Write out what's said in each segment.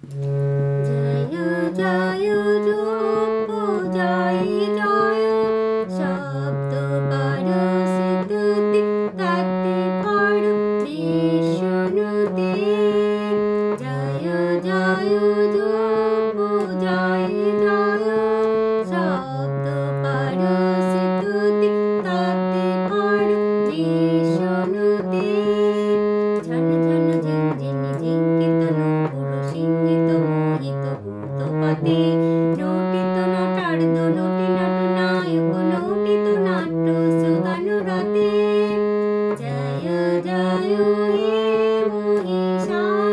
জয় জয় জপ জয় জয় শব্দ পার স্তুতি তাতে পার বিষ্ণুতে জয় জয় জপ জয় জয় শব্দ পার স্তুতি তাতে পার বিষ্ণুতে ঝন ঝন ঝিঞ্ঝিনি ঝিঙ্কিত নূপুর সিঞ্জিত মোহিত ভূতপতে নটিত নটার্দ নটি নট নায়ক নটিত নাট্য সুগানুরতে জয় জয় হে মহিষাসুর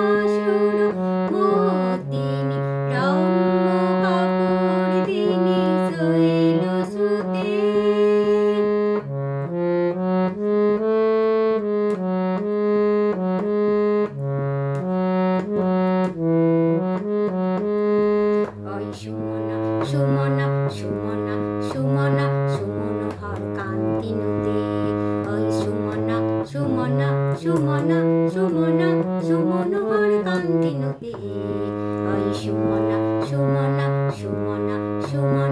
মর্দিনী রম্য কাপড়দিনী শৈলসুতে ওই সুমনা সুমনা সুমনা সুমনা সুমনোহর কান্তি নদী ওই সুমনা সুমনা সুমনা সুমনা সুমনোহর কান্তি নদী ওই সুমনা সুমনা সুমনা সুমনা